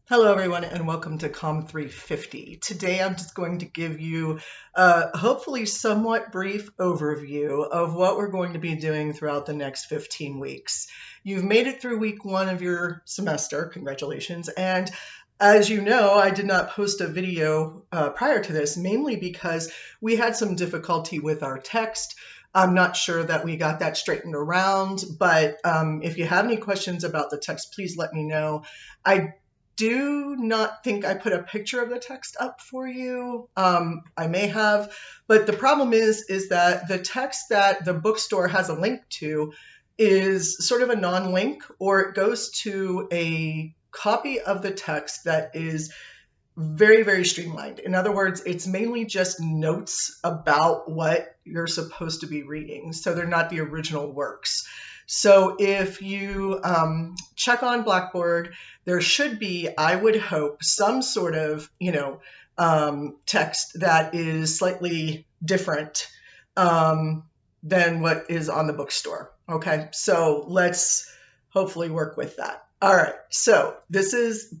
Hello, everyone, and welcome to Com 350. Today, I'm just going to give you hopefully somewhat brief overview of what we're going to be doing throughout the next 15 weeks. You've made it through week one of your semester. Congratulations. And as you know, I did not post a video prior to this, mainly because we had some difficulty with our text. I'm not sure that we got that straightened around, but if you have any questions about the text, please let me know. I do not think I put a picture of the text up for you. I may have, but the problem is that the text that the bookstore has a link to is sort of a non-link, or it goes to a copy of the text that is very, very streamlined. In other words, it's mainly just notes about what you're supposed to be reading. So they're not the original works. So if you check on Blackboard, there should be, I would hope, some sort of, text that is slightly different than what is on the bookstore. Okay, so let's hopefully work with that. All right, so this is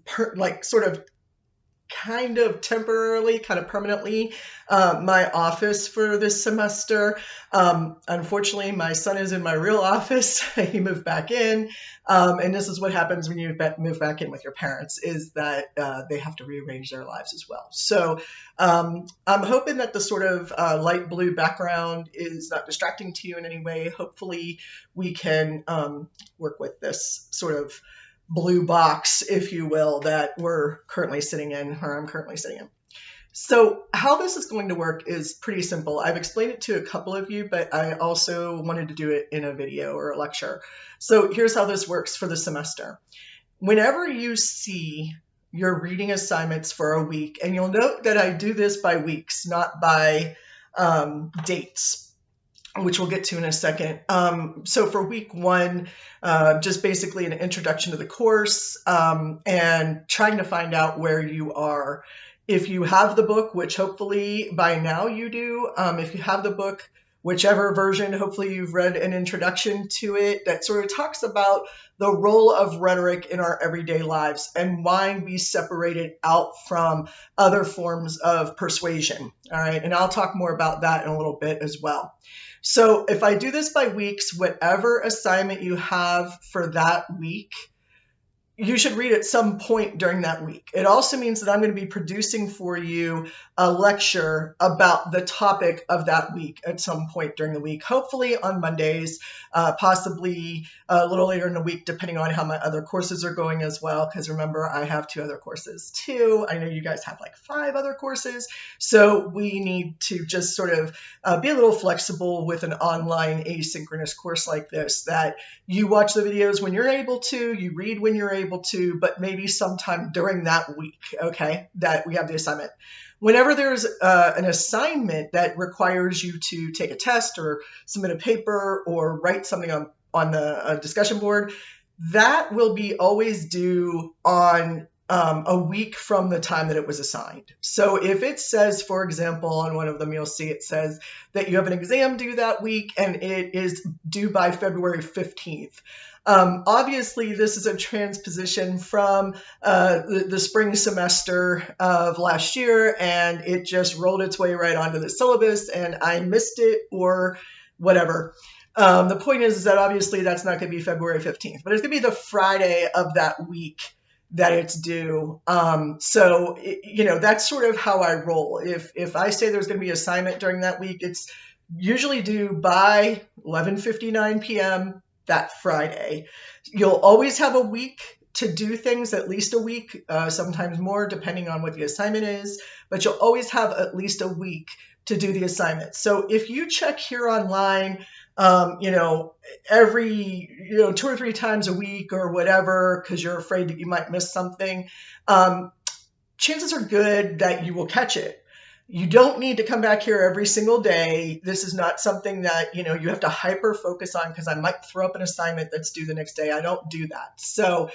kind of temporarily, kind of permanently, my office for this semester. Unfortunately, my son is in my real office. He moved back in. And this is what happens when you move back in with your parents, is that they have to rearrange their lives as well. So I'm hoping that the sort of light blue background is not distracting to you in any way. Hopefully we can work with this sort of blue box, if you will, that we're currently sitting in, or I'm currently sitting in. So how this is going to work is pretty simple. I've explained it to a couple of you, but I also wanted to do it in a video or a lecture. So here's how this works for the semester. Whenever you see your reading assignments for a week, and you'll note that I do this by weeks, not by dates, which we'll get to in a second. So for week one, just basically an introduction to the course and trying to find out where you are. If you have the book, which hopefully by now you do, if you have the book, whichever version, hopefully you've read an introduction to it that sort of talks about the role of rhetoric in our everyday lives and why we separate it out from other forms of persuasion. All right, and I'll talk more about that in a little bit as well. So if I do this by weeks, whatever assignment you have for that week, you should read at some point during that week. It also means that I'm going to be producing for you a lecture about the topic of that week at some point during the week, hopefully on Mondays, possibly a little later in the week, depending on how my other courses are going as well. Because remember, I have 2 other courses too. I know you guys have like 5 other courses. So we need to just sort of be a little flexible with an online asynchronous course like this, that you watch the videos when you're able to, you read when you're able to, but maybe sometime during that week, okay, that we have the assignment. Whenever there's an assignment that requires you to take a test or submit a paper or write something on the discussion board, that will be always due on a week from the time that it was assigned. So if it says, for example, on one of them, you'll see it says that you have an exam due that week and it is due by February 15th. Obviously, this is a transposition from the spring semester of last year, and it just rolled its way right onto the syllabus, and I missed it or whatever. The point is that obviously that's not going to be February 15th, but it's going to be the Friday of that week that it's due. So that's sort of how I roll. If I say there's going to be assignment during that week, it's usually due by 11:59 p.m. that Friday. You'll always have a week to do things, at least a week, sometimes more, depending on what the assignment is, but you'll always have at least a week to do the assignment. So if you check here online, every 2 or 3 times a week or whatever, because you're afraid that you might miss something, chances are good that you will catch it. You don't need to come back here every single day. This is not something that, you have to hyper focus on, because I might throw up an assignment that's due the next day. I don't do that. So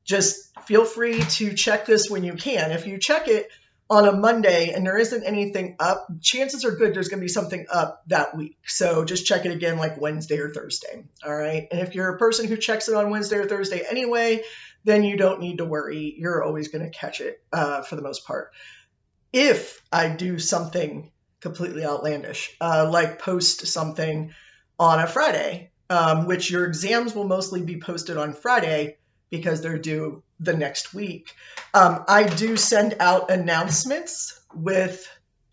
just feel free to check this when you can. If you check it on a Monday and there isn't anything up, chances are good there's going to be something up that week. So just check it again like Wednesday or Thursday. All right. And if you're a person who checks it on Wednesday or Thursday anyway, then you don't need to worry. You're always going to catch it for the most part. If I do something completely outlandish, like post something on a Friday, which your exams will mostly be posted on Friday because they're due the next week, I do send out announcements with,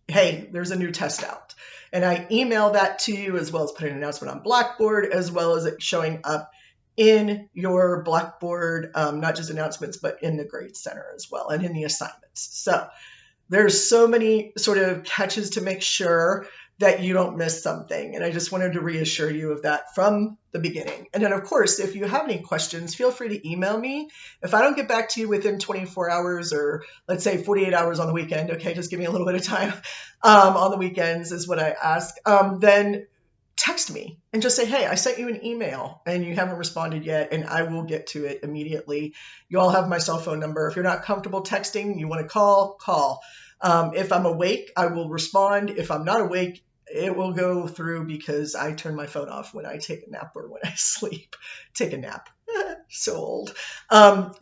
hey, there's a new test out. And I email that to you, as well as put an announcement on Blackboard, as well as it showing up in your Blackboard, not just announcements, but in the Grade Center as well, and in the assignments. So there's so many sort of catches to make sure that you don't miss something. And I just wanted to reassure you of that from the beginning. And then, of course, if you have any questions, feel free to email me. If I don't get back to you within 24 hours, or let's say 48 hours on the weekend, okay, just give me a little bit of time on the weekends is what I ask, then text me and just say, hey, I sent you an email and you haven't responded yet, and I will get to it immediately. You all have my cell phone number. If you're not comfortable texting, you want to call. If I'm awake, I will respond. If I'm not awake, it will go through because I turn my phone off when I take a nap or when I sleep. Take a nap. So old.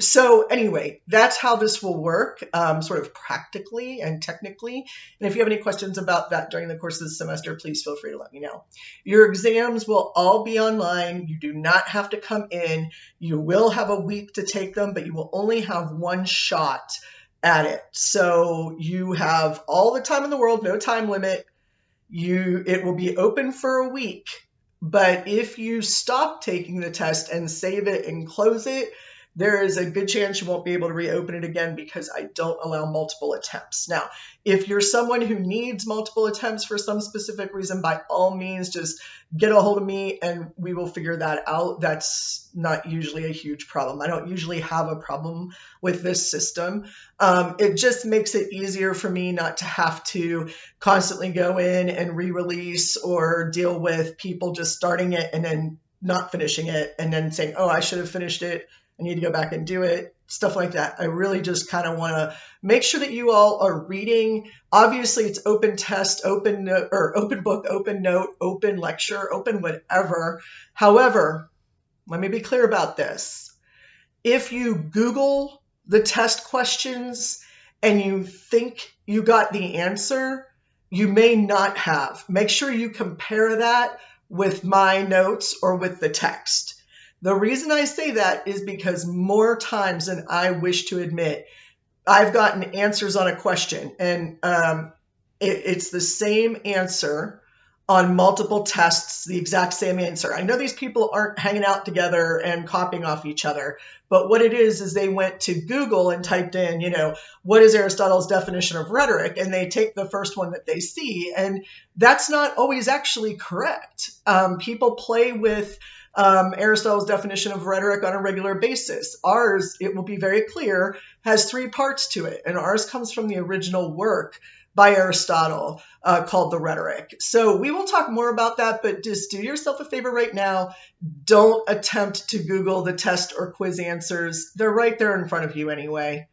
So anyway, that's how this will work, sort of practically and technically. And if you have any questions about that during the course of the semester, please feel free to let me know. Your exams will all be online. You do not have to come in. You will have a week to take them, but you will only have one shot at it. So you have all the time in the world, no time limit. It will be open for a week, but if you stop taking the test and save it and close it, there is a good chance you won't be able to reopen it again because I don't allow multiple attempts. Now, if you're someone who needs multiple attempts for some specific reason, by all means, just get a hold of me and we will figure that out. That's not usually a huge problem. I don't usually have a problem with this system. It just makes it easier for me not to have to constantly go in and re-release or deal with people just starting it and then not finishing it and then saying, oh, I should have finished it. I need to go back and do it, stuff like that. I really just kind of want to make sure that you all are reading. Obviously, it's open test, open book, open note, open lecture, open whatever. However, let me be clear about this. If you Google the test questions and you think you got the answer, you may not have. Make sure you compare that with my notes or with the text. The reason I say that is because more times than I wish to admit, I've gotten answers on a question, and it's the same answer on multiple tests, the exact same answer. I know these people aren't hanging out together and copying off each other, but what it is they went to Google and typed in, what is Aristotle's definition of rhetoric? And they take the first one that they see, and that's not always actually correct. People play with Aristotle's definition of rhetoric on a regular basis. Ours, it will be very clear, has 3 parts to it, and ours comes from the original work by Aristotle called the Rhetoric. So we will talk more about that, but just do yourself a favor right now. Don't attempt to Google the test or quiz answers. They're right there in front of you anyway,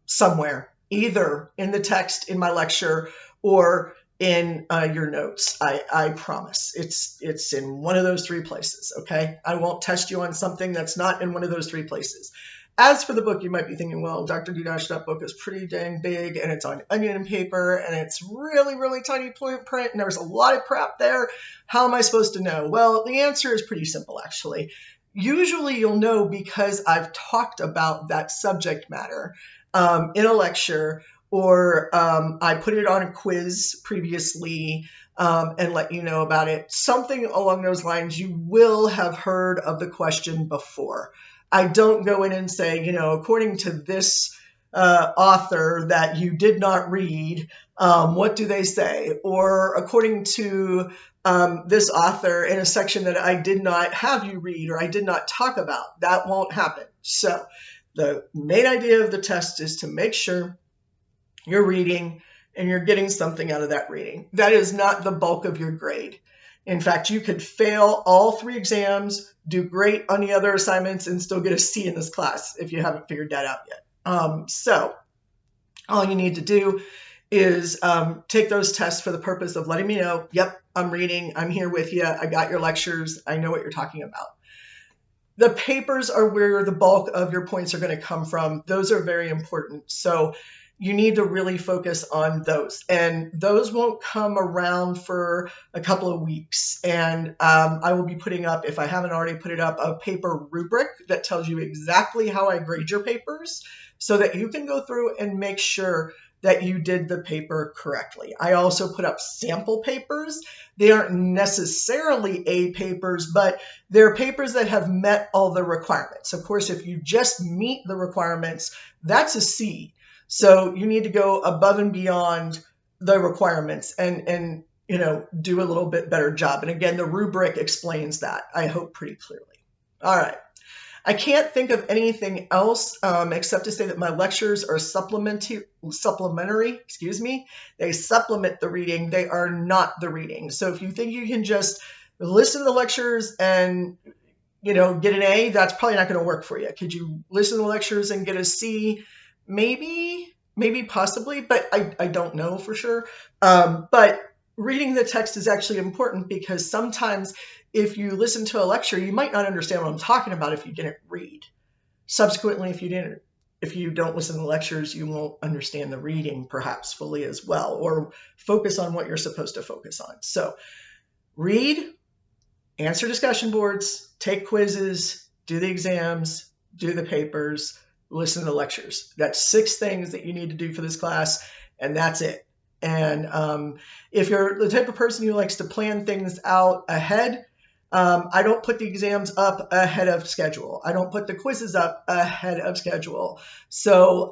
somewhere, either in the text in my lecture or in your notes. I promise. It's in one of those 3 places, okay? I won't test you on something that's not in one of those 3 places. As for the book, you might be thinking, well, Dr. Dudash, that book is pretty dang big, and it's on onion paper, and it's really, really tiny print, and there's a lot of crap there. How am I supposed to know? Well, the answer is pretty simple, actually. Usually you'll know because I've talked about that subject matter in a lecture, or I put it on a quiz previously and let you know about it. Something along those lines. You will have heard of the question before. I don't go in and say, according to this author that you did not read, what do they say? Or according to this author in a section that I did not have you read or I did not talk about. That won't happen. So the main idea of the test is to make sure you're reading and you're getting something out of that reading. That is not the bulk of your grade. In fact, you could fail all 3 exams, do great on the other assignments, and still get a C in this class if you haven't figured that out yet. So all you need to do is take those tests for the purpose of letting me know, yep, I'm reading, I'm here with you, I got your lectures, I know what you're talking about. The papers are where the bulk of your points are going to come from. Those are very important. So you need to really focus on those. And those won't come around for a couple of weeks. And I will be putting up, if I haven't already put it up, a paper rubric that tells you exactly how I grade your papers so that you can go through and make sure that you did the paper correctly. I also put up sample papers. They aren't necessarily A papers, but they're papers that have met all the requirements. Of course, if you just meet the requirements, that's a C. So you need to go above and beyond the requirements and do a little bit better job. And again, the rubric explains that, I hope, pretty clearly. All right. I can't think of anything else except to say that my lectures are supplementary. They supplement the reading. They are not the reading. So if you think you can just listen to the lectures and get an A, that's probably not going to work for you. Could you listen to the lectures and get a C? Maybe, possibly, but I don't know for sure. But reading the text is actually important because sometimes if you listen to a lecture, you might not understand what I'm talking about if you didn't read. Subsequently, if you don't listen to the lectures, you won't understand the reading perhaps fully as well, or focus on what you're supposed to focus on. So read, answer discussion boards, take quizzes, do the exams, do the papers, listen to the lectures. That's 6 things that you need to do for this class, and that's it. And if you're the type of person who likes to plan things out ahead, I don't put the exams up ahead of schedule. I don't put the quizzes up ahead of schedule. So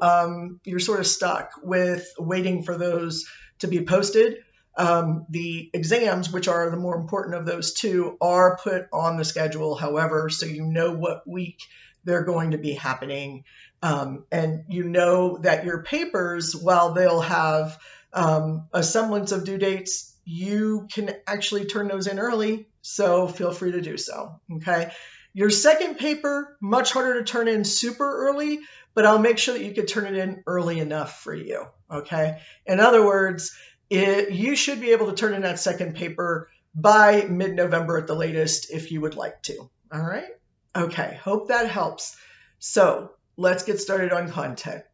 you're sort of stuck with waiting for those to be posted. The exams, which are the more important of those 2, are put on the schedule, however, so you know what week they're going to be happening. And you know that your papers, while they'll have a semblance of due dates, you can actually turn those in early, so feel free to do so, okay? Your second paper, much harder to turn in super early, but I'll make sure that you can turn it in early enough for you, okay? In other words, you should be able to turn in that second paper by mid-November at the latest if you would like to, all right? Okay, hope that helps. So let's get started on content.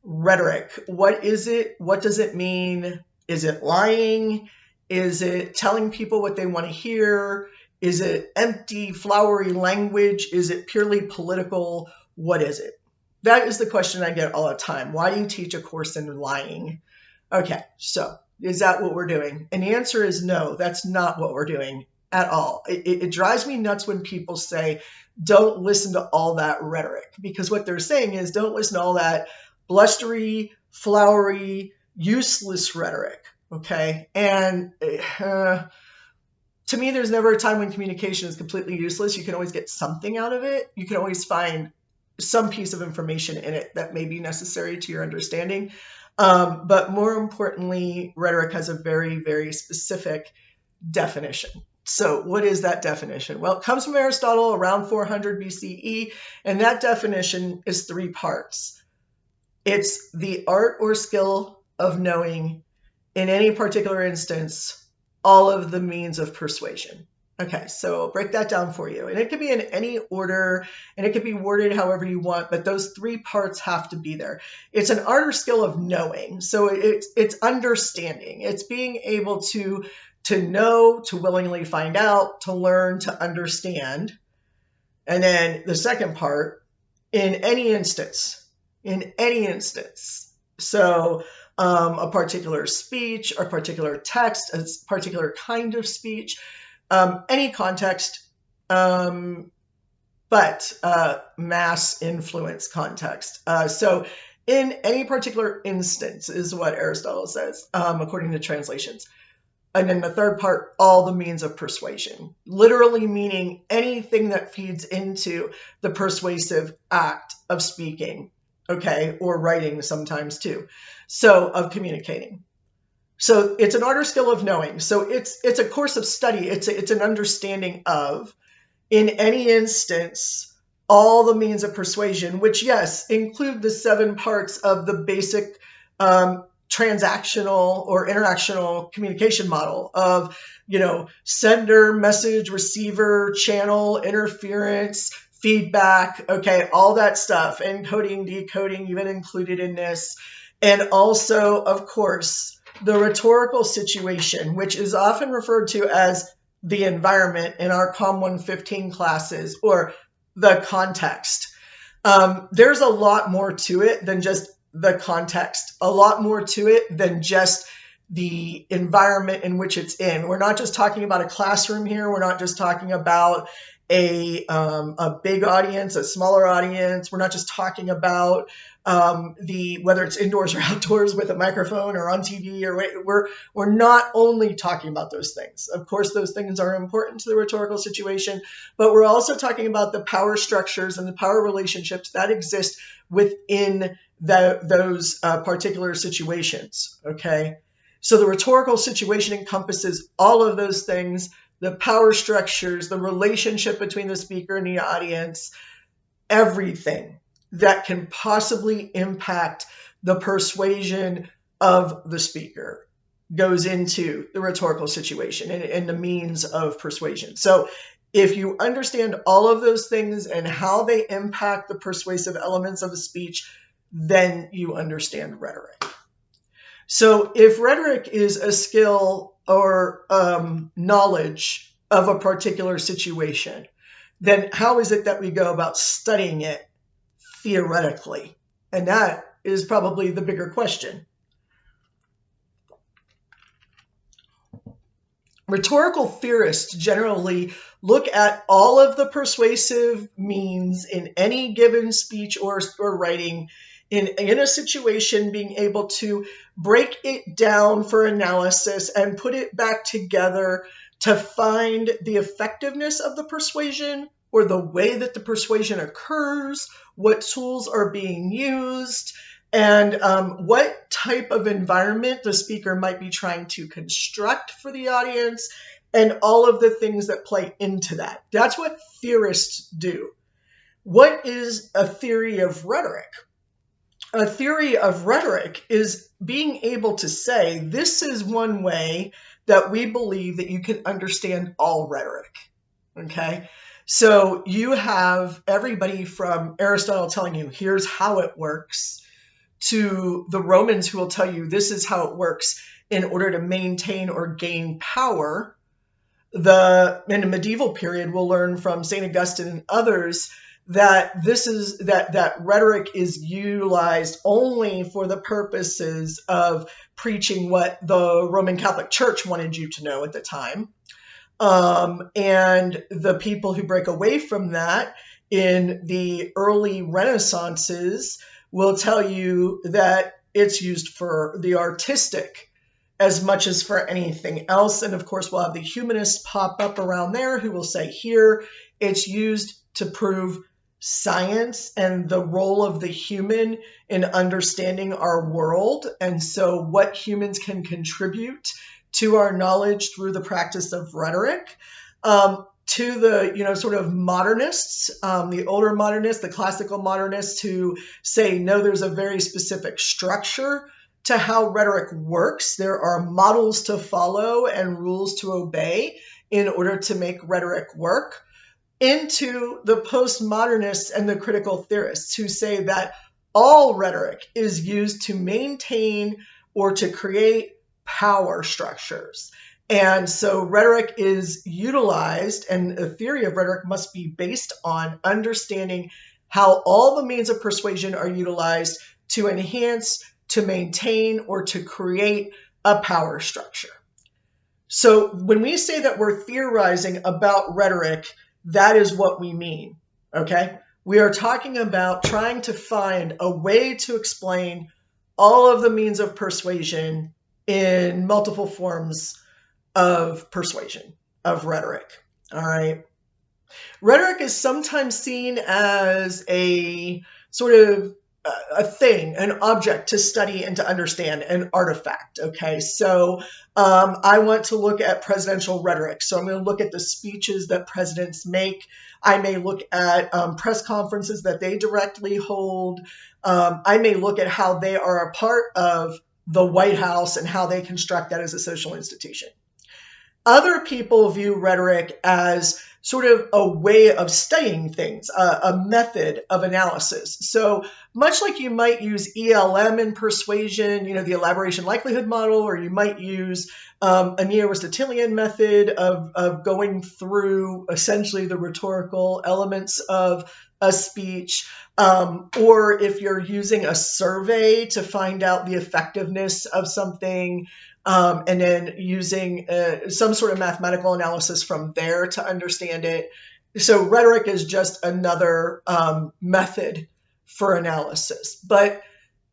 Rhetoric, what is it? What does it mean? Is it lying? Is it telling people what they want to hear? Is it empty, flowery language? Is it purely political? What is it? That is the question I get all the time. Why do you teach a course in lying? Okay, so is that what we're doing? And the answer is no, that's not what we're doing at all. It drives me nuts when people say, don't listen to all that rhetoric, because what they're saying is don't listen to all that blustery, flowery, useless rhetoric, okay? And to me, there's never a time when communication is completely useless. You can always get something out of it. You can always find some piece of information in it that may be necessary to your understanding. But more importantly, rhetoric has a very, very specific definition. So what is that definition? Well, it comes from Aristotle around 400 BCE, and that definition is 3 parts. It's the art or skill of knowing, in any particular instance, all of the means of persuasion. Okay, so I'll break that down for you. And it could be in any order, and it could be worded however you want, but those 3 parts have to be there. It's an art or skill of knowing. So it's understanding. It's being able to know, to willingly find out, to learn, to understand. And then the second part, in any instance. So a particular speech, a particular text, a particular kind of speech, any context, but mass influence context. So in any particular instance is what Aristotle says, according to translations. And then the third part, all the means of persuasion, literally meaning anything that feeds into the persuasive act of speaking, okay, or writing sometimes too. So of communicating. So it's an art or skill of knowing. So it's a course of study. It's an understanding of, in any instance, all the means of persuasion, which, yes, include the 7 parts of the basic transactional or interactional communication model of, sender, message, receiver, channel, interference, feedback, okay, all that stuff, encoding, decoding, even included in this. And also, of course, the rhetorical situation, which is often referred to as the environment in our Com 115 classes, or the context. There's a lot more to it than just the context, a lot more to it than just the environment in which it's in. We're not just talking about a classroom here. We're not just talking about a big audience, a smaller audience. We're not just talking about whether it's indoors or outdoors with a microphone or on TV, or we're not only talking about those things. Of course, those things are important to the rhetorical situation, but we're also talking about the power structures and the power relationships that exist within those particular situations. Okay. So the rhetorical situation encompasses all of those things, the power structures, the relationship between the speaker and the audience, everything that can possibly impact the persuasion of the speaker goes into the rhetorical situation and the means of persuasion. So if you understand all of those things and how they impact the persuasive elements of a speech, then you understand rhetoric. So if rhetoric is a skill or knowledge of a particular situation, then how is it that we go about studying it theoretically? And that is probably the bigger question. Rhetorical theorists generally look at all of the persuasive means in any given speech or writing in a situation, being able to break it down for analysis and put it back together to find the effectiveness of the persuasion or the way that the persuasion occurs, what tools are being used, and what type of environment the speaker might be trying to construct for the audience, and all of the things that play into that. That's what theorists do. What is a theory of rhetoric? A theory of rhetoric is being able to say, this is one way that we believe that you can understand all rhetoric, okay? So you have everybody from Aristotle telling you, here's how it works, to the Romans who will tell you, this is how it works in order to maintain or gain power. In the medieval period, we'll learn from St. Augustine and others that that rhetoric is utilized only for the purposes of preaching what the Roman Catholic Church wanted you to know at the time. And the people who break away from that in the early Renaissances will tell you that it's used for the artistic as much as for anything else. And of course, we'll have the humanists pop up around there who will say, here, it's used to prove science and the role of the human in understanding our world. And so what humans can contribute to our knowledge through the practice of rhetoric. To the, sort of modernists, the older modernists, the classical modernists who say, no, there's a very specific structure to how rhetoric works. There are models to follow and rules to obey in order to make rhetoric work. Into the postmodernists and the critical theorists who say that all rhetoric is used to maintain or to create power structures. And so rhetoric is utilized, and a theory of rhetoric must be based on understanding how all the means of persuasion are utilized to enhance, to maintain, or to create a power structure. So when we say that we're theorizing about rhetoric, that is what we mean, okay? We are talking about trying to find a way to explain all of the means of persuasion in multiple forms of persuasion, of rhetoric, all right? Rhetoric is sometimes seen as a sort of a thing, an object to study and to understand, an artifact, okay? So I want to look at presidential rhetoric. So I'm going to look at the speeches that presidents make. I may look at press conferences that they directly hold. I may look at how they are a part of the White House and how they construct that as a social institution. Other people view rhetoric as sort of a way of studying things, a method of analysis. So much like you might use ELM in persuasion, the elaboration likelihood model, or you might use a neo-Aristotelian method of going through essentially the rhetorical elements of a speech, or if you're using a survey to find out the effectiveness of something, and then using some sort of mathematical analysis from there to understand it. So rhetoric is just another method for analysis. But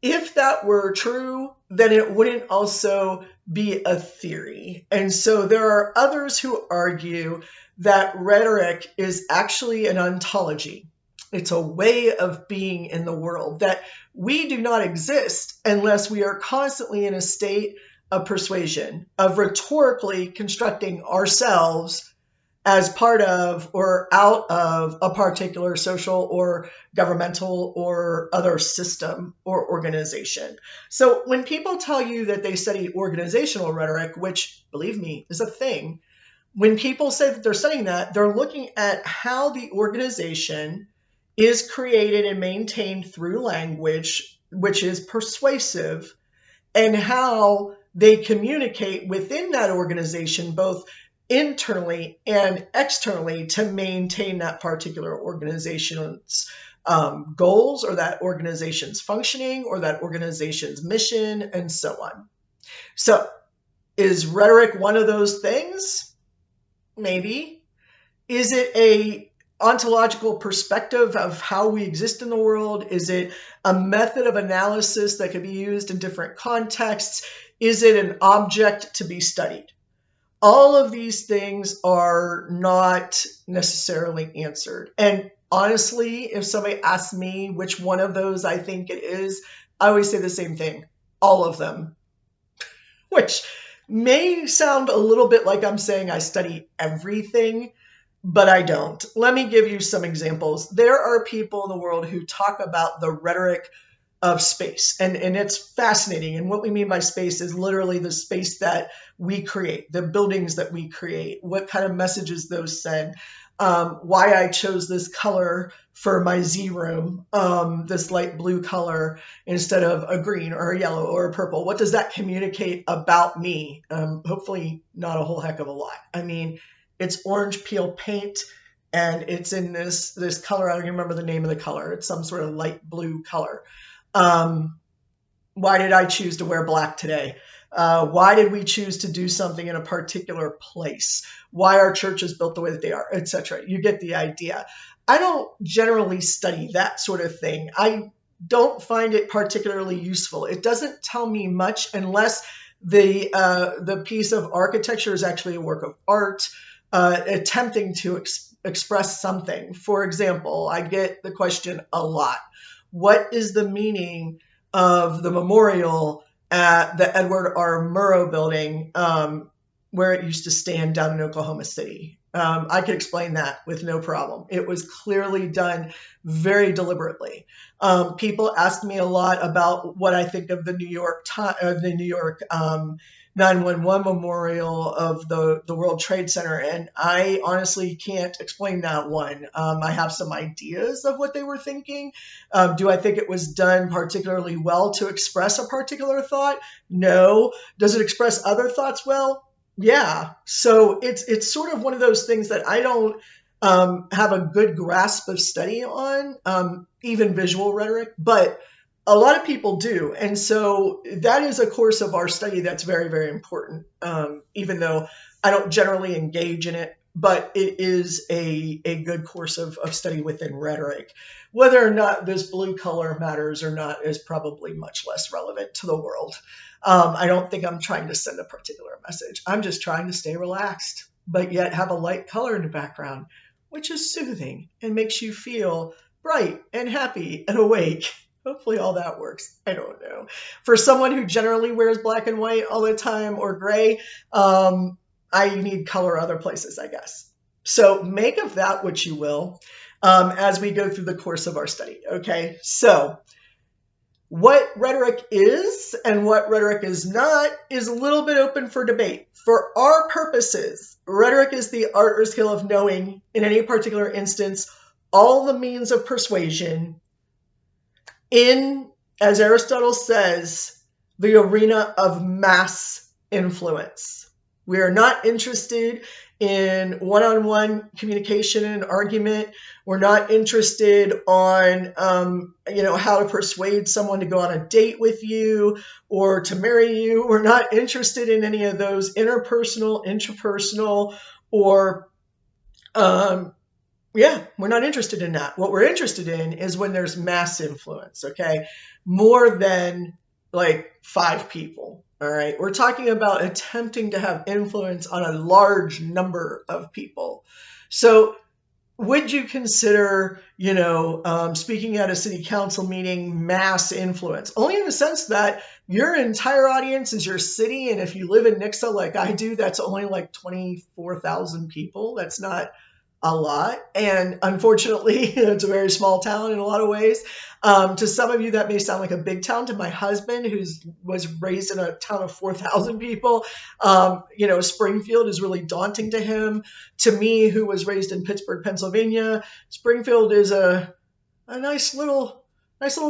if that were true, then it wouldn't also be a theory. And so there are others who argue that rhetoric is actually an ontology. It's a way of being in the world, that we do not exist unless we are constantly in a state of persuasion, of rhetorically constructing ourselves as part of or out of a particular social or governmental or other system or organization. So when people tell you that they study organizational rhetoric, which, believe me, is a thing, when people say that they're studying that, they're looking at how the organization is created and maintained through language, which is persuasive, and how they communicate within that organization, both internally and externally, to maintain that particular organization's goals, or that organization's functioning, or that organization's mission, and so on. So is rhetoric one of those things? Maybe. Is it a ontological perspective of how we exist in the world? Is it a method of analysis that could be used in different contexts? Is it an object to be studied? All of these things are not necessarily answered. And honestly, if somebody asks me which one of those I think it is, I always say the same thing: all of them, which may sound a little bit like I'm saying I study everything, but I don't. Let me give you some examples. There are people in the world who talk about the rhetoric of space, and it's fascinating. And what we mean by space is literally the space that we create, the buildings that we create, what kind of messages those send, why I chose this color for my Z room, this light blue color instead of a green or a yellow or a purple. What does that communicate about me? Hopefully not a whole heck of a lot. I mean, it's orange peel paint, and it's in this color. I don't even remember the name of the color. It's some sort of light blue color. Why did I choose to wear black today? Why did we choose to do something in a particular place? Why are churches built the way that they are, etc.? You get the idea. I don't generally study that sort of thing. I don't find it particularly useful. It doesn't tell me much unless the piece of architecture is actually a work of art, attempting to express something. For example, I get the question a lot: what is the meaning of the memorial at the Edward R. Murrow building, where it used to stand down in Oklahoma City? I could explain that with no problem. It was clearly done very deliberately. People ask me a lot about what I think of the New York 9/11 memorial of the World Trade Center, and I honestly can't explain that one. I have some ideas of what they were thinking. Do I think it was done particularly well to express a particular thought? No. Does it express other thoughts well? Yeah. So it's sort of one of those things that I don't have a good grasp of study on, even visual rhetoric, but a lot of people do. And so that is a course of our study that's very, very important, even though I don't generally engage in it, but it is a good course of study within rhetoric. Whether or not this blue color matters or not is probably much less relevant to the world. I don't think I'm trying to send a particular message. I'm just trying to stay relaxed, but yet have a light color in the background, which is soothing and makes you feel bright and happy and awake. Hopefully all that works. I don't know. For someone who generally wears black and white all the time, or gray, I need color other places, I guess. So make of that what you will, as we go through the course of our study. Okay, so What rhetoric is and what rhetoric is not is a little bit open for debate. For our purposes, rhetoric is the art or skill of knowing, in any particular instance, all the means of persuasion in, as Aristotle says, the arena of mass influence. We are not interested in one-on-one communication and argument. We're not interested on, how to persuade someone to go on a date with you or to marry you. We're not interested in any of those interpersonal, intrapersonal, or we're not interested in that. What we're interested in is when there's mass influence, okay? More than like 5 people, all right? We're talking about attempting to have influence on a large number of people. So would you consider, speaking at a city council meeting, mass influence? Only in the sense that your entire audience is your city, and if you live in Nixa like I do, that's only like 24,000 people. That's not a lot. And unfortunately, it's a very small town in a lot of ways. To some of you, that may sound like a big town. To my husband, who was raised in a town of 4,000 people, Springfield is really daunting to him. To me, who was raised in Pittsburgh, Pennsylvania, Springfield is a nice little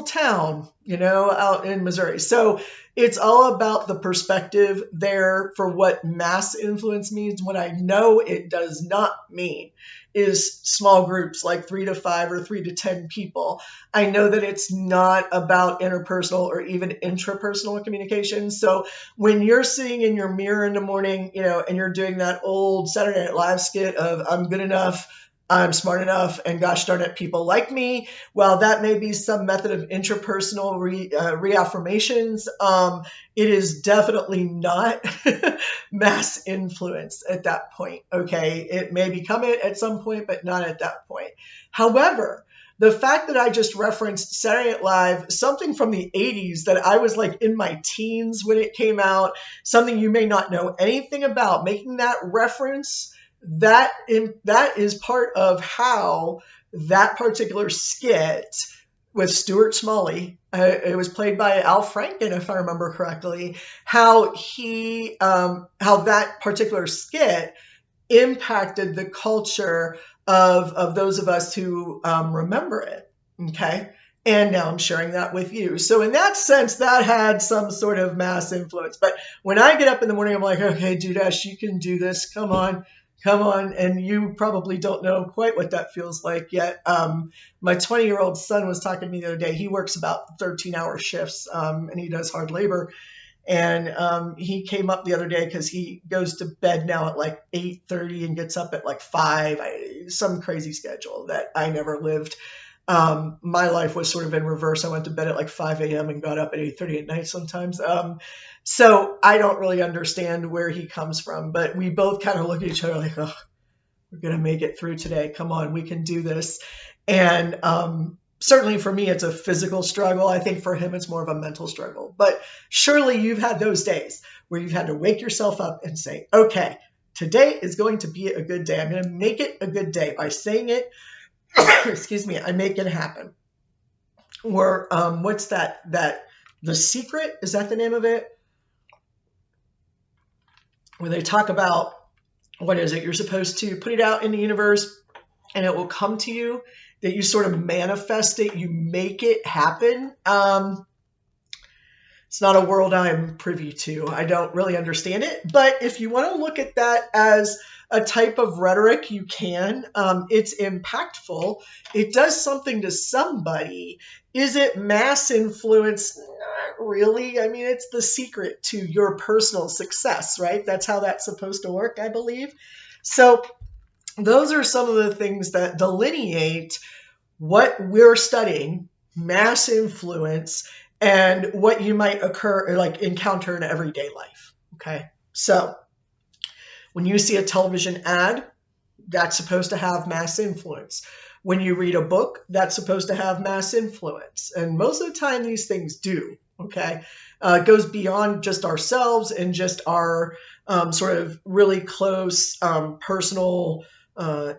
town, out in Missouri. So it's all about the perspective there for what mass influence means. What I know it does not mean is small groups like 3 to 5 or 3 to 10 people. I know that it's not about interpersonal or even intrapersonal communication. So when you're sitting in your mirror in the morning, and you're doing that old Saturday Night Live skit of I'm good enough, I'm smart enough, and gosh darn it, people like me. Well, that may be some method of intrapersonal reaffirmations. It is definitely not mass influence at that point, okay? It may become it at some point, but not at that point. However, the fact that I just referenced Saturday Night Live, something from the 80s that I was like in my teens when it came out, something you may not know anything about, making that reference, that is part of how that particular skit with Stuart Smalley, it was played by Al Franken, if I remember correctly, how that particular skit impacted the culture of those of us who remember it, okay? And now I'm sharing that with you. So in that sense, that had some sort of mass influence. But when I get up in the morning, I'm like, okay, Dudash, you can do this. Come on. And you probably don't know quite what that feels like yet. My 20-year-old son was talking to me the other day. He works about 13-hour shifts, and he does hard labor. And he came up the other day because he goes to bed now at like 8:30 and gets up at like 5, some crazy schedule that I never lived. My life was sort of in reverse. I went to bed at like 5 a.m. and got up at 8:30 at night sometimes. So I don't really understand where he comes from, but we both kind of look at each other like, oh, we're going to make it through today. Come on, we can do this. And certainly for me, it's a physical struggle. I think for him, it's more of a mental struggle. But surely you've had those days where you've had to wake yourself up and say, okay, today is going to be a good day. I'm going to make it a good day by saying it. Excuse me, I make it happen. Or what's that? The Secret, is that the name of it? Where they talk about, what is it? You're supposed to put it out in the universe and it will come to you, that you sort of manifest it, you make it happen. It's not a world I'm privy to. I don't really understand it. But if you want to look at that as a type of rhetoric, you can. It's impactful. It does something to somebody. Is it mass influence? Not really. I mean, it's the secret to your personal success, right? That's how that's supposed to work, I believe. So those are some of the things that delineate what we're studying, mass influence, and what you might encounter in everyday life. Okay. So when you see a television ad, that's supposed to have mass influence. When you read a book, that's supposed to have mass influence. And most of the time these things do. Okay. It goes beyond just ourselves and just our sort of really close personal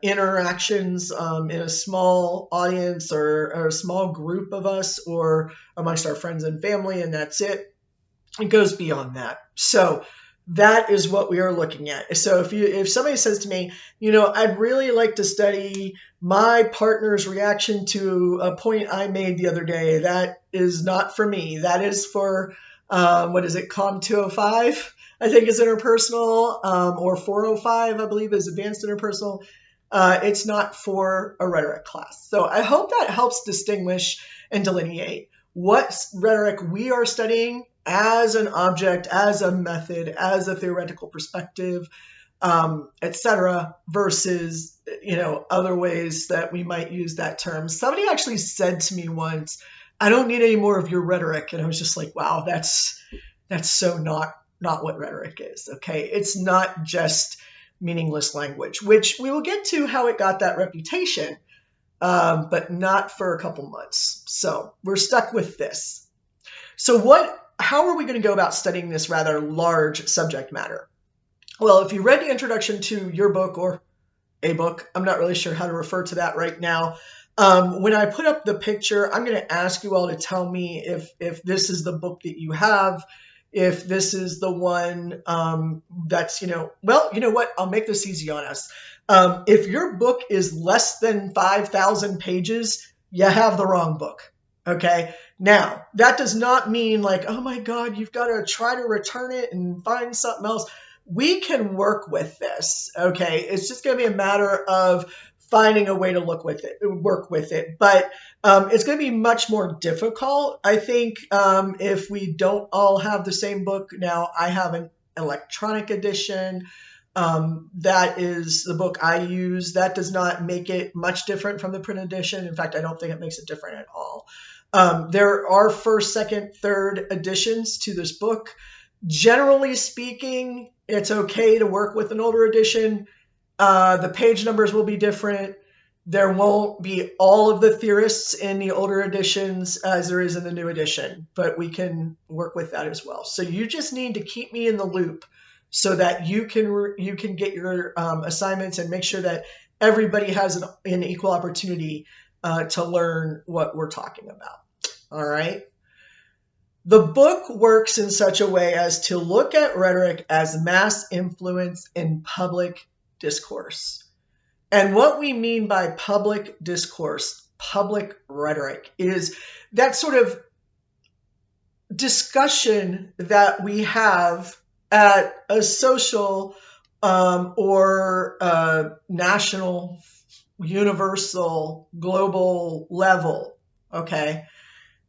interactions in a small audience or a small group of us or amongst our friends and family, and that's it. It goes beyond that. So that is what we are looking at. So if somebody says to me, I'd really like to study my partner's reaction to a point I made the other day, that is not for me. That is for what is it, COM 205, I think is interpersonal, or 405, I believe is advanced interpersonal. It's not for a rhetoric class. So I hope that helps distinguish and delineate what rhetoric we are studying as an object, as a method, as a theoretical perspective, etc., versus, other ways that we might use that term. Somebody actually said to me once, I don't need any more of your rhetoric. And I was just like, wow, that's so not what rhetoric is. Okay. It's not just meaningless language, which we will get to how it got that reputation, but not for a couple months. So we're stuck with this. So how are we going to go about studying this rather large subject matter? Well, if you read the introduction to your book or a book, I'm not really sure how to refer to that right now. When I put up the picture, I'm going to ask you all to tell me if this is the book that you have, if this is the one that's, well, you know what? I'll make this easy on us. If your book is less than 5,000 pages, you have the wrong book. Okay. Now, that does not mean like, oh my God, you've got to try to return it and find something else. We can work with this. Okay. It's just going to be a matter of finding a way to work with it. But it's going to be much more difficult, I think, if we don't all have the same book. Now, I have an electronic edition. That is the book I use. That does not make it much different from the print edition. In fact, I don't think it makes it different at all. There are first, second, third editions to this book. Generally speaking, it's okay to work with an older edition. The page numbers will be different. There won't be all of the theorists in the older editions as there is in the new edition, but we can work with that as well. So you just need to keep me in the loop so that you can get your assignments and make sure that everybody has an equal opportunity to learn what we're talking about. All right. The book works in such a way as to look at rhetoric as mass influence in public discourse. And what we mean by public discourse, public rhetoric, is that sort of discussion that we have at a social or national, universal, global level. Okay.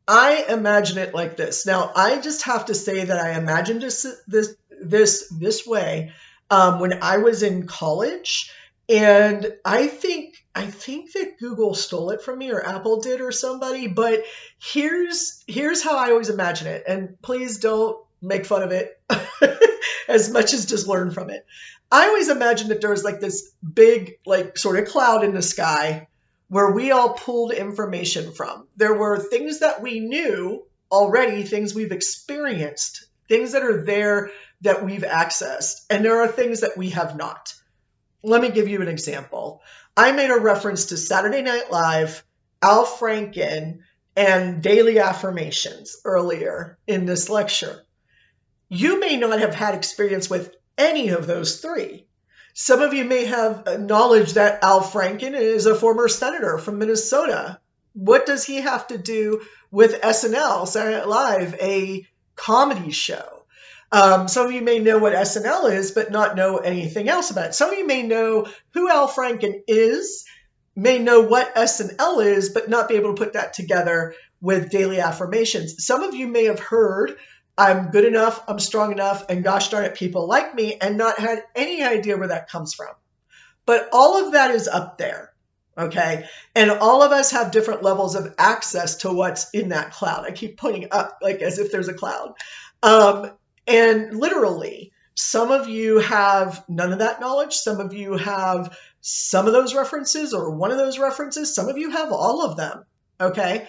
I imagine it like this. Now, I just have to say that I imagined this way when I was in college, and I think that Google stole it from me, or Apple did, or somebody. But here's how I always imagine it, and please don't make fun of it as much as just learn from it. I always imagined that there was like this big, like sort of cloud in the sky where we all pulled information from. There were things that we knew already, things we've experienced, things that are there that we've accessed, and there are things that we have not. Let me give you an example. I made a reference to Saturday Night Live, Al Franken, and daily affirmations earlier in this lecture. You may not have had experience with any of those three. Some of you may have knowledge that Al Franken is a former senator from Minnesota. What does he have to do with SNL, Saturday Night Live, a comedy show? Some of you may know what SNL is, but not know anything else about it. Some of you may know who Al Franken is, may know what SNL is, but not be able to put that together with daily affirmations. Some of you may have heard, I'm good enough, I'm strong enough, and gosh darn it, people like me, and not had any idea where that comes from. But all of that is up there, okay? And all of us have different levels of access to what's in that cloud. I keep pointing up like as if there's a cloud. And literally, some of you have none of that knowledge. Some of you have some of those references or one of those references. Some of you have all of them, okay?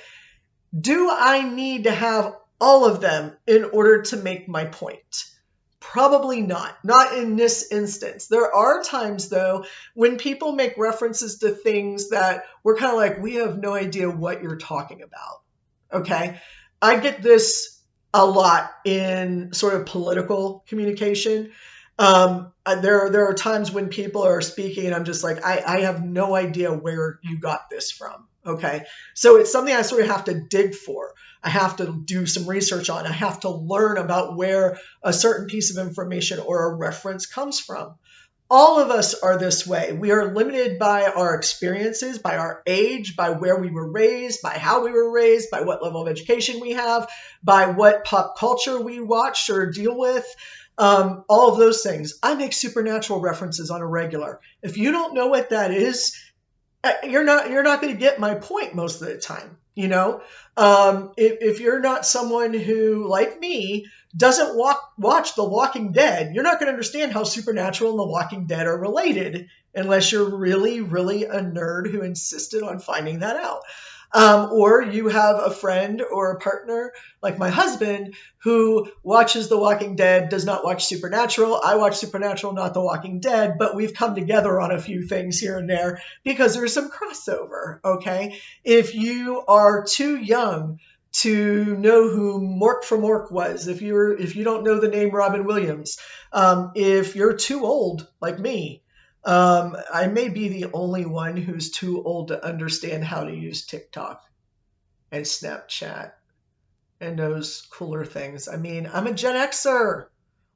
Do I need to have all of them in order to make my point? Probably not. Not in this instance. There are times, though, when people make references to things that we're kind of like, we have no idea what you're talking about. Okay. I get this a lot in sort of political communication. There are times when people are speaking and I'm just like, I have no idea where you got this from. Okay. So it's something I sort of have to dig for. I have to do some research on. I have to learn about where a certain piece of information or a reference comes from. All of us are this way. We are limited by our experiences, by our age, by where we were raised, by how we were raised, by what level of education we have, by what pop culture we watch or deal with. All of those things. I make supernatural references on a regular. If you don't know what that is, you're not going to get my point most of the time. You know, if you're not someone who, like me, doesn't watch The Walking Dead, you're not going to understand how Supernatural and The Walking Dead are related unless you're really, really a nerd who insisted on finding that out. Or you have a friend or a partner like my husband who watches The Walking Dead, does not watch Supernatural. I watch Supernatural, not The Walking Dead, but we've come together on a few things here and there because there's some crossover, okay? If you are too young to know who Mork from Ork was, if you don't know the name Robin Williams, if you're too old like me, I may be the only one who's too old to understand how to use TikTok and Snapchat and those cooler things. I mean, I'm a Gen Xer.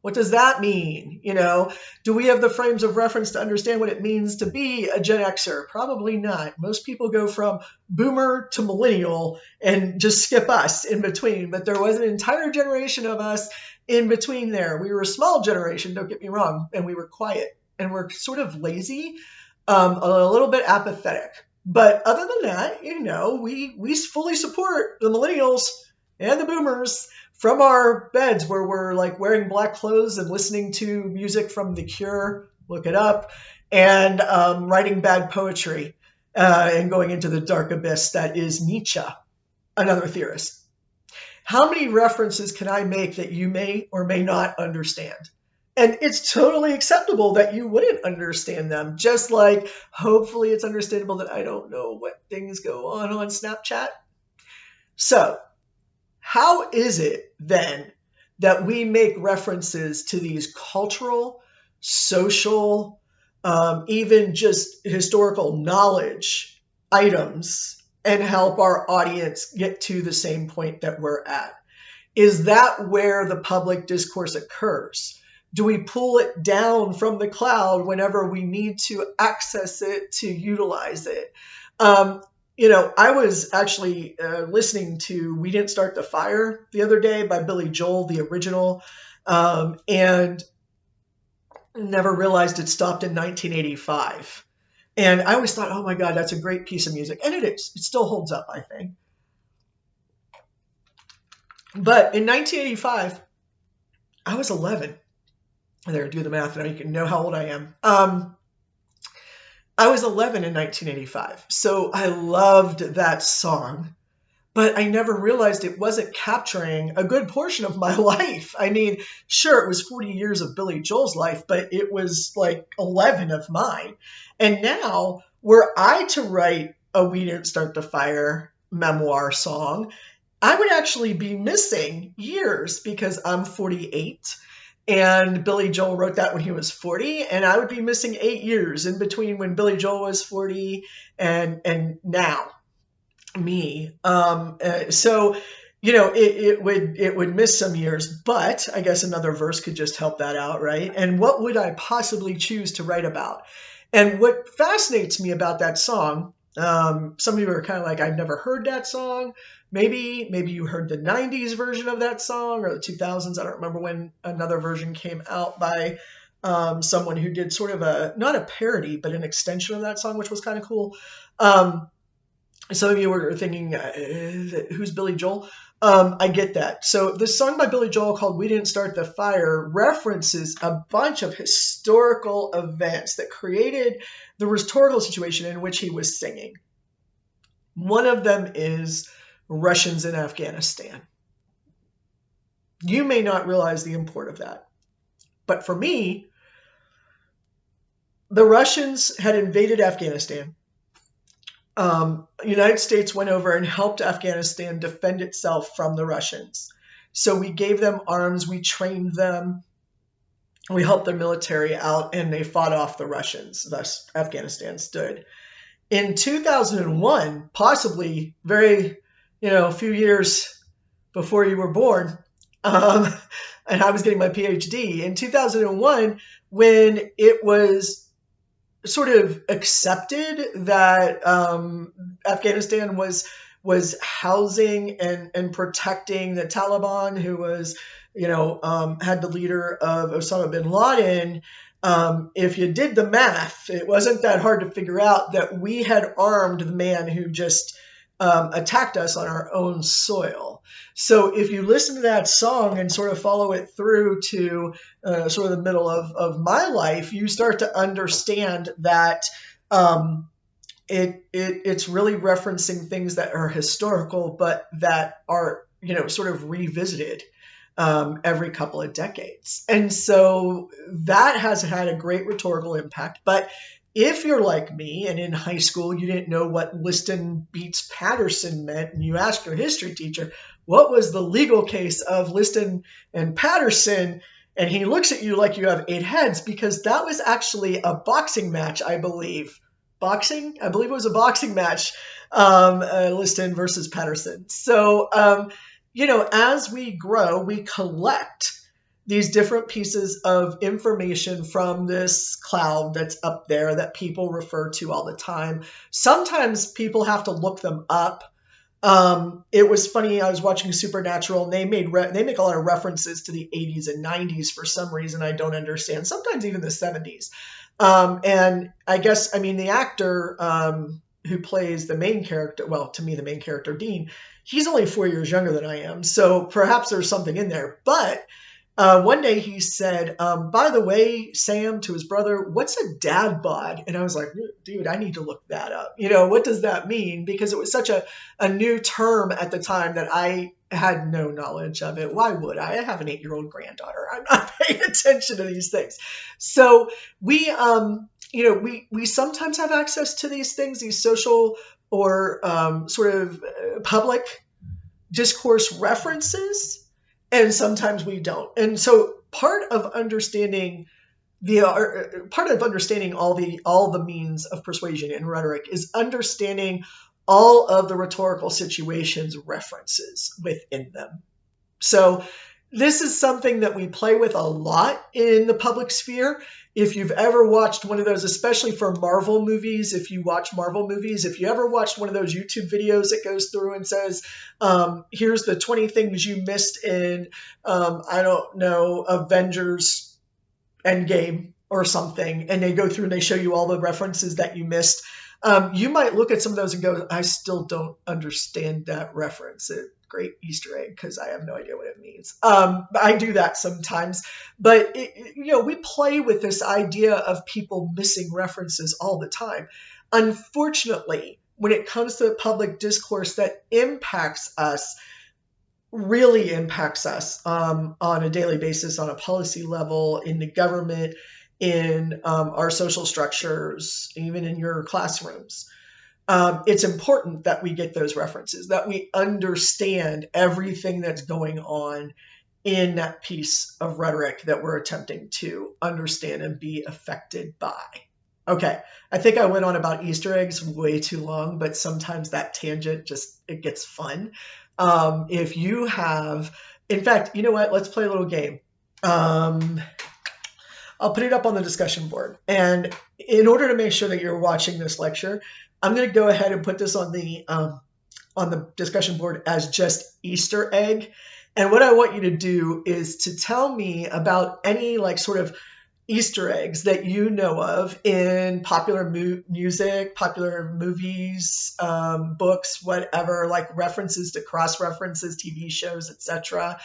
What does that mean? You know, do we have the frames of reference to understand what it means to be a Gen Xer? Probably not. Most people go from boomer to millennial and just skip us in between. But there was an entire generation of us in between there. We were a small generation, don't get me wrong, and we were quiet. And we're sort of lazy, a little bit apathetic. But other than that, you know, we fully support the millennials and the boomers from our beds where we're like wearing black clothes and listening to music from The Cure, look it up, and writing bad poetry and going into the dark abyss that is Nietzsche, another theorist. How many references can I make that you may or may not understand? And it's totally acceptable that you wouldn't understand them, just like hopefully it's understandable that I don't know what things go on Snapchat. So how is it then that we make references to these cultural, social, even just historical knowledge items and help our audience get to the same point that we're at? Is that where the public discourse occurs? Do we pull it down from the cloud whenever we need to access it to utilize it? You know, I was actually listening to We Didn't Start the Fire the other day by Billy Joel, the original, and never realized it stopped in 1985. And I always thought, oh my God, that's a great piece of music. And it is. It still holds up, I think. But in 1985, I was 11. There, do the math now. You can know how old I am. I was 11 in 1985. So I loved that song, but I never realized it wasn't capturing a good portion of my life. I mean, sure, it was 40 years of Billy Joel's life, but it was like 11 of mine. And now, were I to write a We Didn't Start the Fire memoir song, I would actually be missing years because I'm 48. And Billy Joel wrote that when he was 40, and I would be missing 8 years in between when Billy Joel was 40 and now me. So, you know, it would miss some years, but I guess another verse could just help that out, right? And what would I possibly choose to write about? And what fascinates me about that song, some of you are kind of like, I've never heard that song. Maybe you heard the 90s version of that song or the 2000s. I don't remember when another version came out by someone who did sort of not a parody, but an extension of that song, which was kind of cool. Some of you were thinking, who's Billy Joel? I get that. So this song by Billy Joel called We Didn't Start the Fire references a bunch of historical events that created the rhetorical situation in which he was singing. One of them is Russians in Afghanistan. You may not realize the import of that. But for me, the Russians had invaded Afghanistan. United States went over and helped Afghanistan defend itself from the Russians. So we gave them arms, we trained them, we helped their military out, and they fought off the Russians. Thus, Afghanistan stood. In 2001, possibly a few years before you were born, and I was getting my PhD, in 2001, when it was sort of accepted that Afghanistan was housing and protecting the Taliban, who was, had the leader of Osama bin Laden. If you did the math, it wasn't that hard to figure out that we had armed the man who just attacked us on our own soil. So if you listen to that song and sort of follow it through to sort of the middle of my life, you start to understand that it's really referencing things that are historical, but that are, sort of revisited every couple of decades. And so that has had a great rhetorical impact. But if you're like me and in high school you didn't know what Liston beats Patterson meant, and you ask your history teacher, what was the legal case of Liston and Patterson? And he looks at you like you have 8 heads, because that was actually a boxing match, I believe. Boxing? I believe it was a boxing match, Liston versus Patterson. So, as we grow, we collect these different pieces of information from this cloud that's up there that people refer to all the time. Sometimes people have to look them up. It was funny. I was watching Supernatural, and they make a lot of references to the 80s and 90s for some reason I don't understand. Sometimes even the 70s. And I guess, the actor who plays the main character, well, to me, the main character, Dean, he's only 4 years younger than I am. So perhaps there's something in there. But one day he said, by the way, Sam, to his brother, what's a dad bod? And I was like, dude, I need to look that up. What does that mean? Because it was such a new term at the time that I had no knowledge of it. Why would I? I have an 8-year-old granddaughter. I'm not paying attention to these things. So we sometimes have access to these things, these social or sort of public discourse references, and sometimes we don't. And so part of understanding all the means of persuasion and rhetoric is understanding all of the rhetorical situations references within them. So this is something that we play with a lot in the public sphere. If you've ever watched one of those, especially for Marvel movies, if you watch Marvel movies, if you ever watched one of those YouTube videos that goes through and says, here's the 20 things you missed in, Avengers Endgame or something, and they go through and they show you all the references that you missed, you might look at some of those and go, I still don't understand that reference. Great Easter egg, because I have no idea what it means. I do that sometimes, but we play with this idea of people missing references all the time. Unfortunately, when it comes to public discourse that really impacts us on a daily basis, on a policy level, in the government, in our social structures, even in your classrooms. It's important that we get those references, that we understand everything that's going on in that piece of rhetoric that we're attempting to understand and be affected by. Okay, I think I went on about Easter eggs way too long, but sometimes that tangent it gets fun. If you have, in fact, you know what? Let's play a little game. I'll put it up on the discussion board. And in order to make sure that you're watching this lecture, I'm going to go ahead and put this on the discussion board as just Easter egg. And what I want you to do is to tell me about any sort of Easter eggs that you know of in popular music, popular movies, books, whatever, like references to cross-references, TV shows, etc.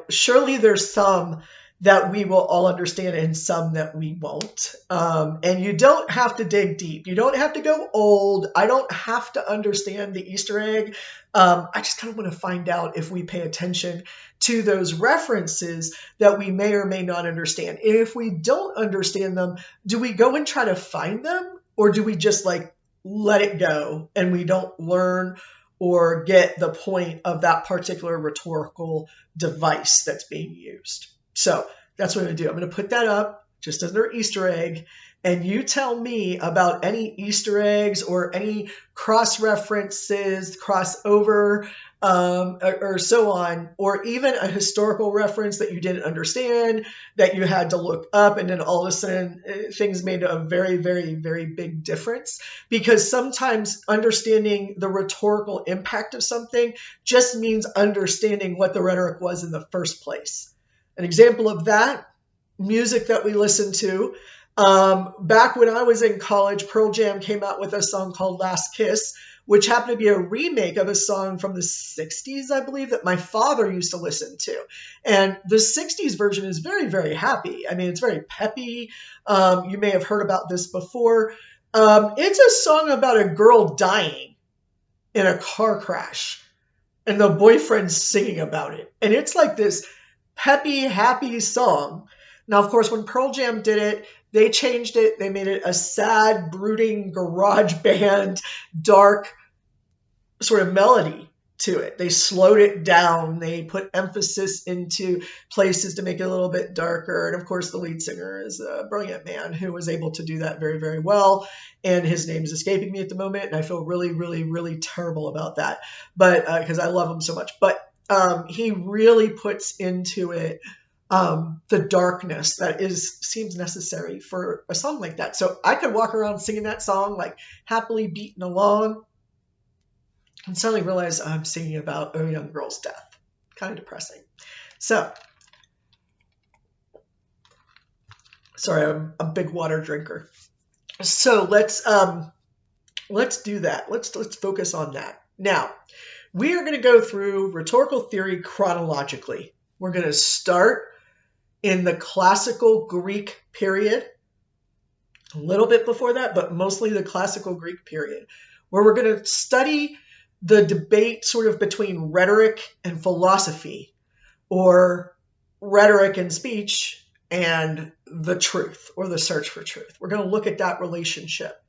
Surely there's some that we will all understand and some that we won't. And you don't have to dig deep. You don't have to go old. I don't have to understand the Easter egg. I just kind of want to find out if we pay attention to those references that we may or may not understand. If we don't understand them, do we go and try to find them, or do we just like let it go and we don't learn or get the point of that particular rhetorical device that's being used? So that's what I'm going to do. I'm going to put that up just as their Easter egg, and you tell me about any Easter eggs or any cross references, crossover, or so on, or even a historical reference that you didn't understand, that you had to look up, and then all of a sudden things made a very, very, very big difference. Because sometimes understanding the rhetorical impact of something just means understanding what the rhetoric was in the first place. An example of that, music that we listen to. Back when I was in college, Pearl Jam came out with a song called Last Kiss, which happened to be a remake of a song from the 60s, I believe, that my father used to listen to. And the 60s version is very, very happy. I mean, it's very peppy. You may have heard about this before. It's a song about a girl dying in a car crash, and the boyfriend's singing about it. And it's like this peppy, happy song. Now, of course, when Pearl Jam did it, they changed it. They made it a sad, brooding garage band, dark sort of melody to it. They slowed it down. They put emphasis into places to make it a little bit darker. And of course, the lead singer is a brilliant man who was able to do that very, very well. And his name is escaping me at the moment. And I feel really, really, really terrible about that. But because I love him so much. But he really puts into it the darkness that seems necessary for a song like that. So I could walk around singing that song, like happily beating along, and suddenly realize I'm singing about a young girl's death. Kind of depressing. So, sorry, I'm a big water drinker. So let's do that. Let's focus on that. Now, we are going to go through rhetorical theory chronologically. We're going to start in the classical Greek period, a little bit before that, but mostly the classical Greek period, where we're going to study the debate sort of between rhetoric and philosophy, or rhetoric and speech and the truth, or the search for truth. We're going to look at that relationship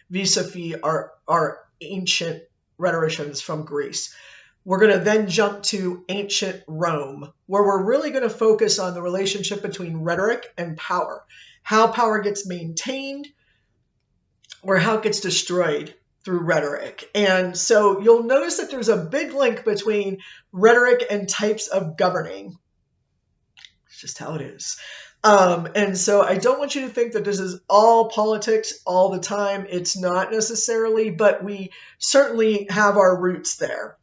vis-a-vis our ancient rhetoricians from Greece. We're going to then jump to ancient Rome, where we're really going to focus on the relationship between rhetoric and power, how power gets maintained or how it gets destroyed through rhetoric. And so you'll notice that there's a big link between rhetoric and types of governing. It's just how it is. And so I don't want you to think that this is all politics all the time. It's not necessarily, but we certainly have our roots there.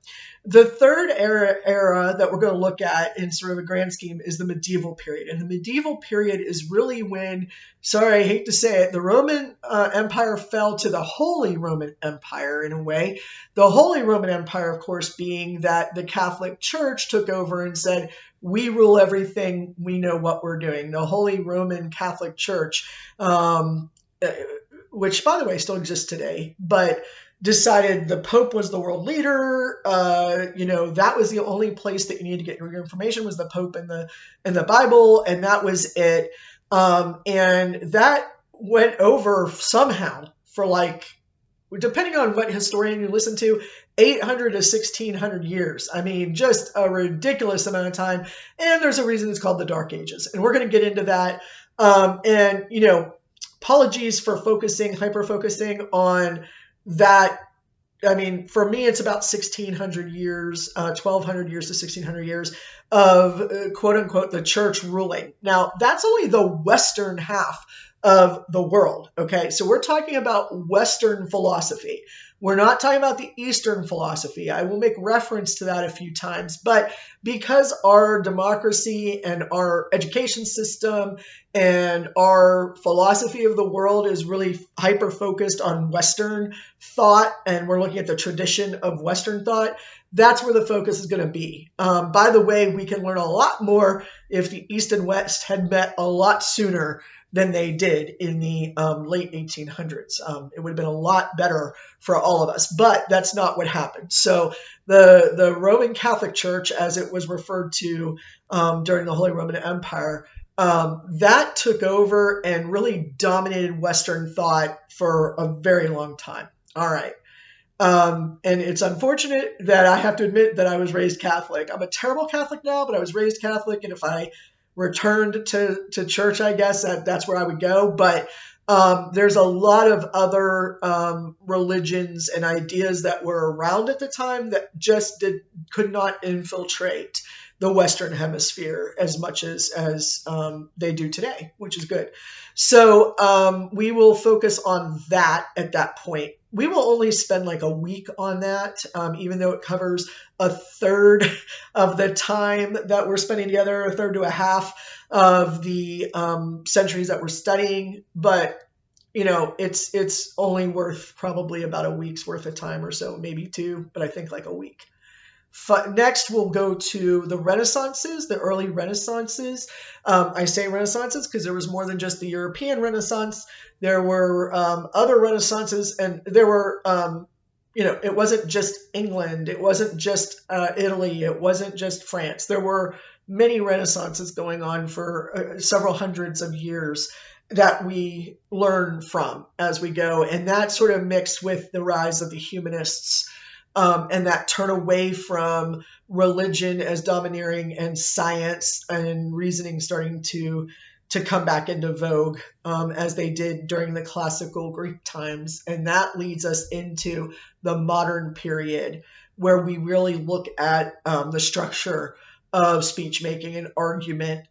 The third era that we're going to look at in sort of a grand scheme is the medieval period. And the medieval period is really when, sorry, I hate to say it, the Roman Empire fell to the Holy Roman Empire in a way. The Holy Roman Empire, of course, being that the Catholic Church took over and said, we rule everything, we know what we're doing. The Holy Roman Catholic Church, which, by the way, still exists today, but decided the Pope was the world leader. That was the only place that you need to get your information, was the Pope and the Bible, and that was it. And that went over somehow for, like, depending on what historian you listen to, 800 to 1600 years. I mean, just a ridiculous amount of time. And there's a reason it's called the Dark Ages. And we're going to get into that. Apologies for hyper-focusing on that. I mean, for me, it's about 1600 years, 1200 years to 1600 years of quote unquote the church ruling. Now, that's only the Western half of the world. Okay. So we're talking about Western philosophy. We're not talking about the Eastern philosophy. I will make reference to that a few times, but because our democracy and our education system and our philosophy of the world is really hyper focused on Western thought, and we're looking at the tradition of Western thought, that's where the focus is going to be. By the way, we can learn a lot more if the East and West had met a lot sooner than they did in the late 1800s. It would have been a lot better for all of us, but that's not what happened. So the Roman Catholic Church, as it was referred to during the Holy Roman Empire, that took over and really dominated Western thought for a very long time. All right. And it's unfortunate that I have to admit that I was raised Catholic. I'm a terrible Catholic now, but I was raised Catholic, and if I returned to church, I guess that's where I would go. But there's a lot of other religions and ideas that were around at the time that just could not infiltrate the Western Hemisphere as much as they do today, which is good. So we will focus on that at that point. We will only spend like a week on that, even though it covers a third of the time that we're spending together, a third to a half of the centuries that we're studying. But it's only worth probably about a week's worth of time or so, maybe two, but I think like a week. Next, we'll go to the Renaissances, the early Renaissances. I say Renaissances because there was more than just the European Renaissance. There were other Renaissances, and there were, it wasn't just England. It wasn't just Italy. It wasn't just France. There were many Renaissances going on for several hundreds of years that we learn from as we go. And that sort of mixed with the rise of the humanists, and that turn away from religion as domineering and science and reasoning starting to come back into vogue, as they did during the classical Greek times. And that leads us into the modern period, where we really look at the structure of speech making and argument,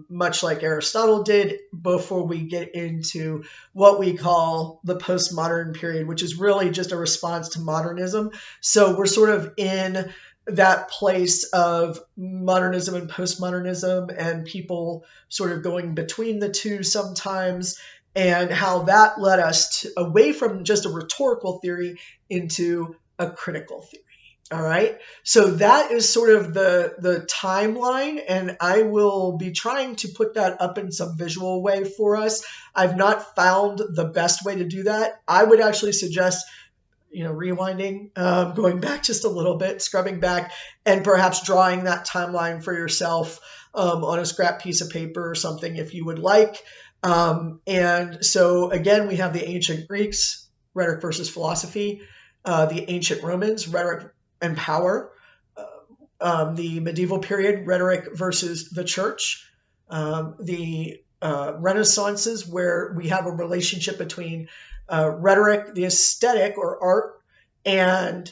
much like Aristotle did, before we get into what we call the postmodern period, which is really just a response to modernism. So we're sort of in that place of modernism and postmodernism, and people sort of going between the two sometimes, and how that led us away from just a rhetorical theory into a critical theory. All right. So that is sort of the timeline, and I will be trying to put that up in some visual way for us. I've not found the best way to do that. I would actually suggest, rewinding, going back just a little bit, scrubbing back, and perhaps drawing that timeline for yourself on a scrap piece of paper or something if you would like. And so again, we have the ancient Greeks, rhetoric versus philosophy, the ancient Romans, rhetoric and power, the medieval period, rhetoric versus the church, the Renaissances, where we have a relationship between rhetoric, the aesthetic or art, and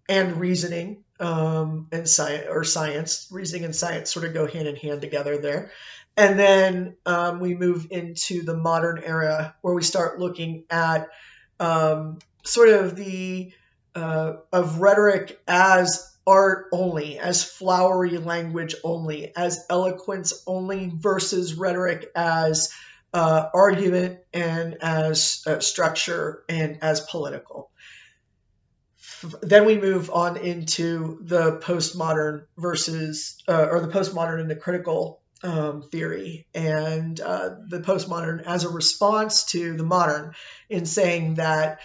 reasoning, and science. Reasoning and science sort of go hand in hand together there. And then we move into the modern era, where we start looking at sort of the of rhetoric as art only, as flowery language only, as eloquence only, versus rhetoric as argument and as structure and as political. Then we move on into the postmodern versus, or the postmodern and the critical theory, and the postmodern as a response to the modern, in saying that,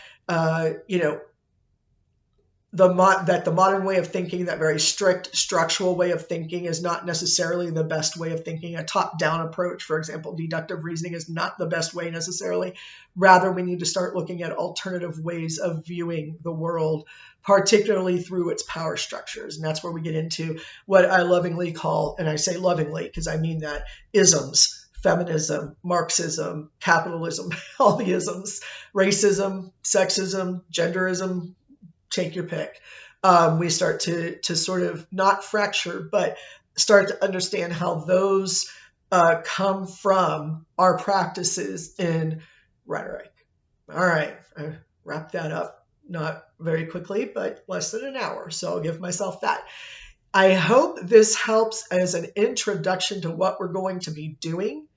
that the modern way of thinking, that very strict structural way of thinking, is not necessarily the best way of thinking. A top-down approach, for example, deductive reasoning, is not the best way necessarily. Rather, we need to start looking at alternative ways of viewing the world, particularly through its power structures. And that's where we get into what I lovingly call, and I say lovingly because I mean that, isms: feminism, Marxism, capitalism, all the isms, racism, sexism, genderism, take your pick. We start to sort of not fracture, but start to understand how those come from our practices in rhetoric. All right, I wrap that up not very quickly, but less than an hour. So I'll give myself that. I hope this helps as an introduction to what we're going to be doing.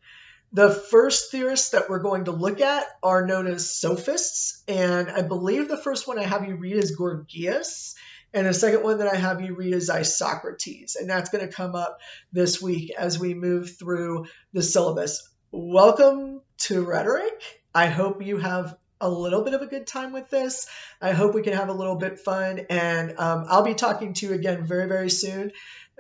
The first theorists that we're going to look at are known as sophists, and I believe the first one I have you read is Gorgias, and the second one that I have you read is Isocrates, and that's going to come up this week as we move through the syllabus. Welcome to Rhetoric. I hope you have a little bit of a good time with this. I hope we can have a little bit fun, and I'll be talking to you again very, very soon.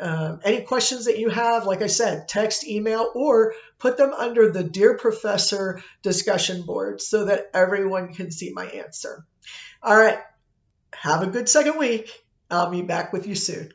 Any questions that you have, like I said, text, email, or put them under the Dear Professor discussion board so that everyone can see my answer. All right. Have a good second week. I'll be back with you soon.